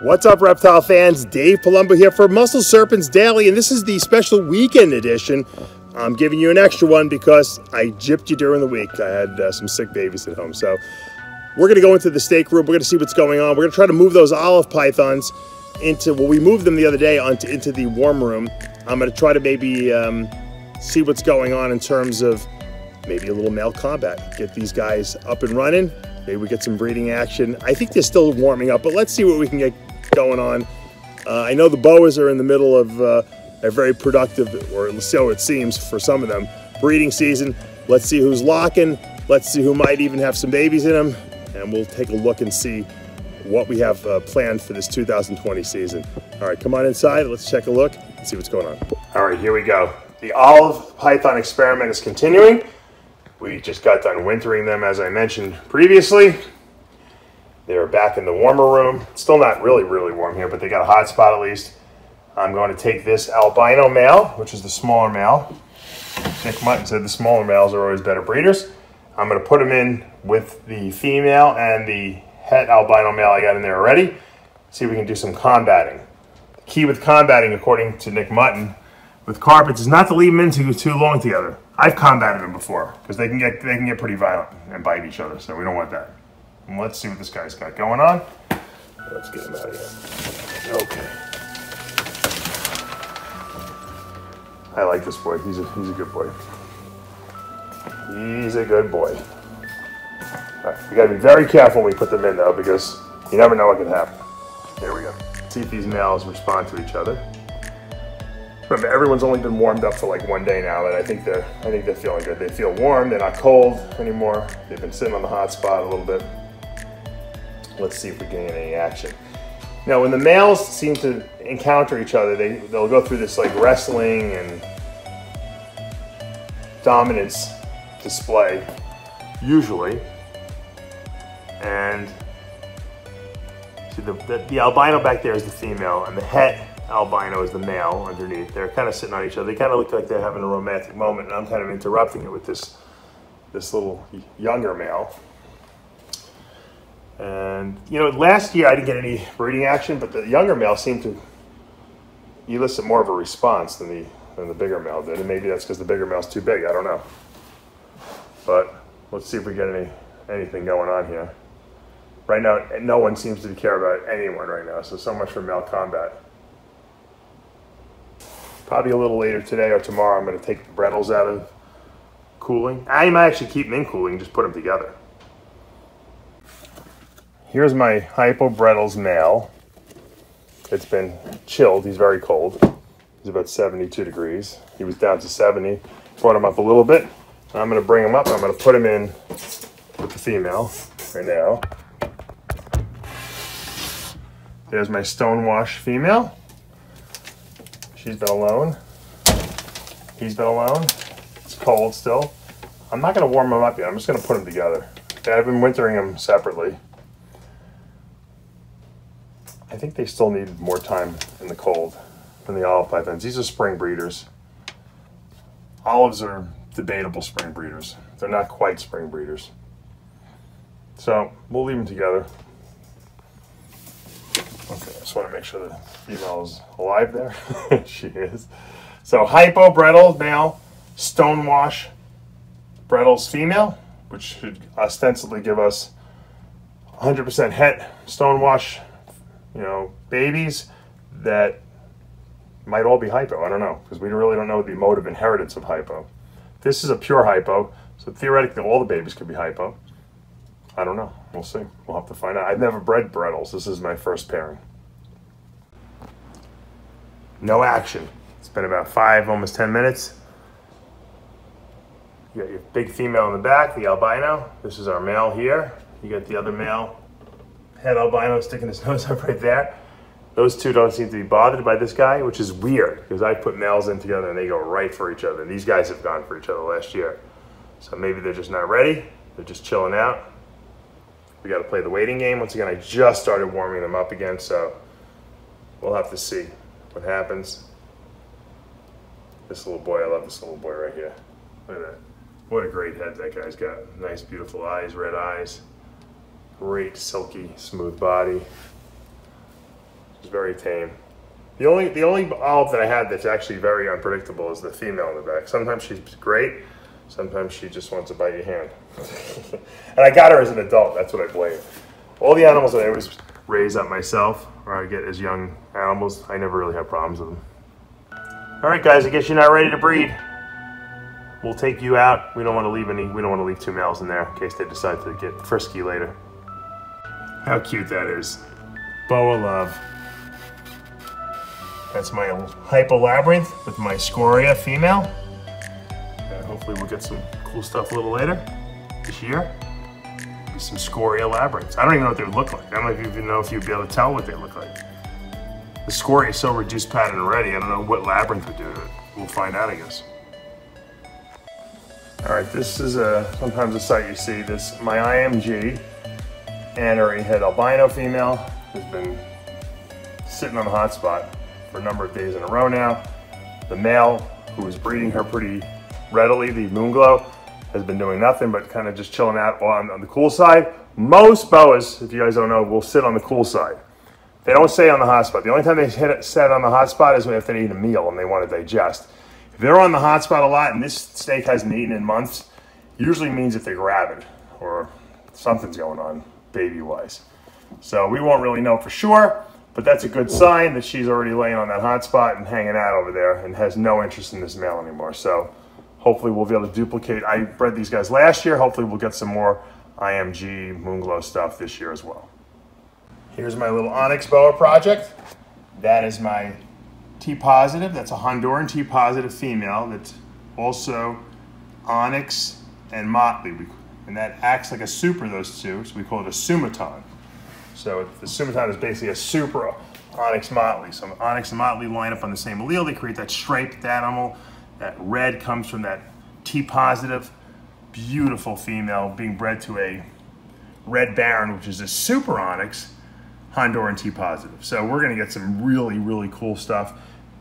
What's up, reptile fans? Dave Palumbo here for Muscle Serpents Daily, and this is the special weekend edition. I'm giving you an extra one because I gypped you during the week. I had some sick babies at home, so we're going to go into the steak room. We're going to see what's going on. We're going to try to move those olive pythons into, well, we moved them the other day into the warm room. I'm going to try to maybe see what's going on in terms of maybe a little male combat. Get these guys up and running. Maybe we get some breeding action. I think they're still warming up, but let's see what we can get going on. I know the boas are in the middle of a very productive, or so it seems for some of them, breeding season. Let's see who's locking. Let's see who might even have some babies in them. And we'll take a look and see what we have planned for this 2020 season. All right, come on inside. Let's check a look and see what's going on. All right, here we go. The olive python experiment is continuing. We just got done wintering them, as I mentioned previously. They're back in the warmer room. It's still not really warm here, but they got a hot spot at least. I'm going to take this albino male, which is the smaller male. Nick Mutton said the smaller males are always better breeders. I'm going to put him in with the female and the het albino male I got in there already. See if we can do some combating. The key with combating, according to Nick Mutton, with carpets is not to leave them in too long together. I've combated them before because they can get pretty violent and bite each other, so we don't want that. And let's see what this guy's got going on. Let's get him out of here. Okay. I like this boy. He's a good boy. He's a good boy. All right, we got to be very careful when we put them in though, because you never know what can happen. There we go. See if these males respond to each other. Remember, everyone's only been warmed up for like one day now, and I think they're feeling good. They feel warm. They're not cold anymore. They've been sitting on the hot spot a little bit. Let's see if we can get any action. Now, when the males seem to encounter each other, they'll go through this like wrestling and dominance display, usually. And see, the albino back there is the female, and the het albino is the male underneath. They're kind of sitting on each other. They kind of look like they're having a romantic moment, and I'm kind of interrupting it with this little younger male. And you know, last year I didn't get any breeding action, but the younger male seemed to elicit more of a response than the bigger male did, and maybe that's because the bigger male's too big. I don't know. But let's see if we get anything going on here. Right now, no one seems to care about anyone right now, so much for male combat. Probably a little later today or tomorrow, I'm going to take the Brettles out of cooling. I might actually keep them in cooling, just put them together. Here's my Hypo Brettles male. It's been chilled. He's very cold. He's about 72 degrees. He was down to 70. Brought him up a little bit. And I'm going to bring him up. I'm going to put him in with the female right now. There's my Stonewash female. She's been alone. He's been alone. It's cold still. I'm not going to warm them up yet. I'm just going to put them together. I've been wintering them separately. I think they still need more time in the cold than the olive pythons. These are spring breeders. Olives are debatable spring breeders. They're not quite spring breeders. So we'll leave them together. Okay, I just want to make sure the female is alive there. She is. So Hypo Brettles male, Stonewash Brettles female, which should ostensibly give us 100% het Stonewash, you know, babies that might all be hypo. I don't know, because we really don't know the mode of inheritance of hypo. This is a pure hypo, so theoretically all the babies could be hypo. I don't know. We'll see. We'll have to find out. I've never bred Brettles. This is my first pairing. No action. It's been about 5, almost 10 minutes. You got your big female in the back, the albino. This is our male here. You got the other male, het albino, sticking his nose up right there. Those two don't seem to be bothered by this guy, which is weird because I put males in together and they go right for each other. And these guys have gone for each other last year. So maybe they're just not ready. They're just chilling out. We got to play the waiting game. Once again, I just started warming them up again, so we'll have to see what happens. This little boy, I love this little boy right here. Look at that. What a great head that guy's got. Nice, beautiful eyes, red eyes. Great, silky, smooth body. She's very tame. The only olive that I have that's actually very unpredictable is the female in the back. Sometimes she's great, sometimes she just wants to bite your hand. And I got her as an adult, that's what I blame. All the animals that I always raise up myself, or I get as young animals, I never really have problems with them. All right, guys, I guess you're not ready to breed. We'll take you out. We don't want to leave two males in there in case they decide to get frisky later. How cute that is. Boa love. That's my hypolabyrinth with my scoria female. And hopefully we'll get some cool stuff a little later this year. Some scoria labyrinths. I don't even know what they would look like. I don't even know if you'd be able to tell what they look like. The scoria is so reduced pattern already. I don't know what labyrinth would do to it. We'll find out, I guess. All right, this is sometimes a sight you see. This, my IMG Annery head albino female has been sitting on the hot spot for a number of days in a row now. The male, who is breeding her pretty readily, the Moonglow, has been doing nothing but kind of just chilling out on the cool side. Most boas, if you guys don't know, will sit on the cool side. They don't stay on the hot spot. The only time they sit on the hot spot is when if they eat a meal and they want to digest. If they're on the hot spot a lot and this snake hasn't eaten in months, usually means that they're gravid or something's going on baby-wise. So we won't really know for sure, but that's a good sign that she's already laying on that hot spot and hanging out over there and has no interest in this male anymore. So hopefully we'll be able to duplicate. I bred these guys last year. Hopefully we'll get some more IMG Moonglow stuff this year as well. Here's my little ONYX BOA project. That is my T-positive. That's a Honduran T-positive female that's also ONYX and motley. And that acts like a super, those two, so we call it a sumaton. So the sumaton is basically a super ONYX motley. So ONYX and motley line up on the same allele. They create that striped animal. That red comes from that T-positive, beautiful female being bred to a red baron, which is a super ONYX Honduran T-positive. So we're gonna get some really, really cool stuff.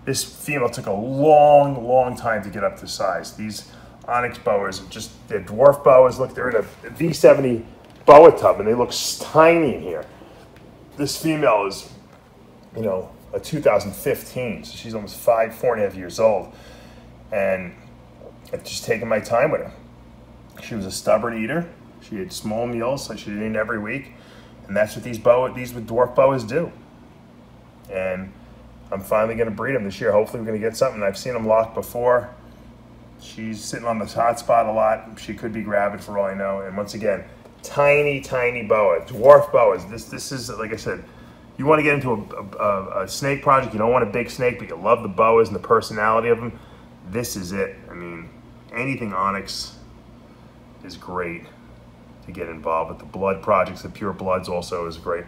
This female took a long, long time to get up to size. These ONYX boas, they're dwarf boas. Look, they're in a V70 boa tub and they look tiny in here. This female is, you know, a 2015, so she's almost 4.5 years old. And I've just taken my time with her. She was a stubborn eater. She ate small meals, so she didn't eat every week. And that's what these dwarf boas do. And I'm finally gonna breed them this year. Hopefully we're gonna get something. I've seen them locked before. She's sitting on this hot spot a lot. She could be gravid for all I know. And once again, tiny, tiny boa, dwarf boas. This is, like I said, you wanna get into a snake project, you don't want a big snake, but you love the boas and the personality of them. This is it. I mean, anything ONYX is great to get involved with. The blood projects, the pure bloods also is great.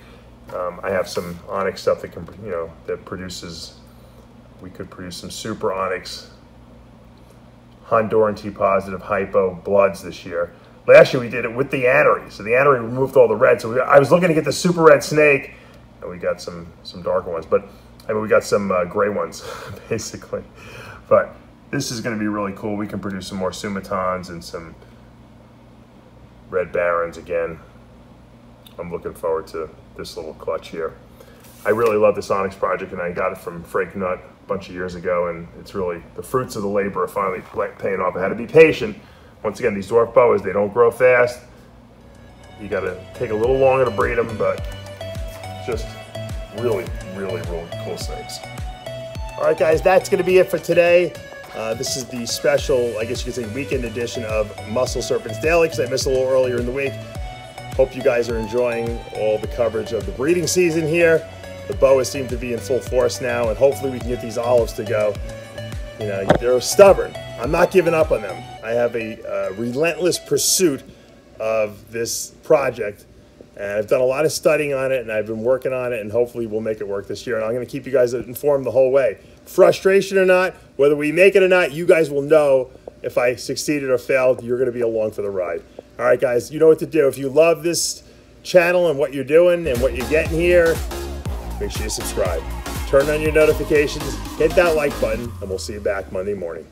I have some ONYX stuff that can, you know, that produces, we could produce some super ONYX Honduran T-positive hypo bloods this year. Last year we did it with the Annery. So the Annery removed all the red. So I was looking to get the super red snake, and we got some darker ones, but I mean, we got some gray ones basically. But this is going to be really cool. We can produce some more sumatons and some red barons again. I'm looking forward to this little clutch here. I really love this ONYX project, and I got it from Frank Nutt a bunch of years ago, and it's really, the fruits of the labor are finally paying off. I had to be patient. Once again, these dwarf boas, they don't grow fast. You got to take a little longer to breed them, but just really, really, really cool snakes. All right, guys, that's going to be it for today. This is the special, I guess you could say, weekend edition of Muscle Serpents Daily, because I missed a little earlier in the week. Hope you guys are enjoying all the coverage of the breeding season here. The boas seem to be in full force now, and hopefully we can get these olives to go. You know, they're stubborn. I'm not giving up on them. I have a relentless pursuit of this project, and I've done a lot of studying on it, and I've been working on it, and hopefully we'll make it work this year. And I'm going to keep you guys informed the whole way. Frustration or not, whether we make it or not, you guys will know if I succeeded or failed. You're going to be along for the ride. All right, guys, you know what to do. If you love this channel and what you're doing and what you're getting here, make sure you subscribe. Turn on your notifications, hit that like button, and we'll see you back Monday morning.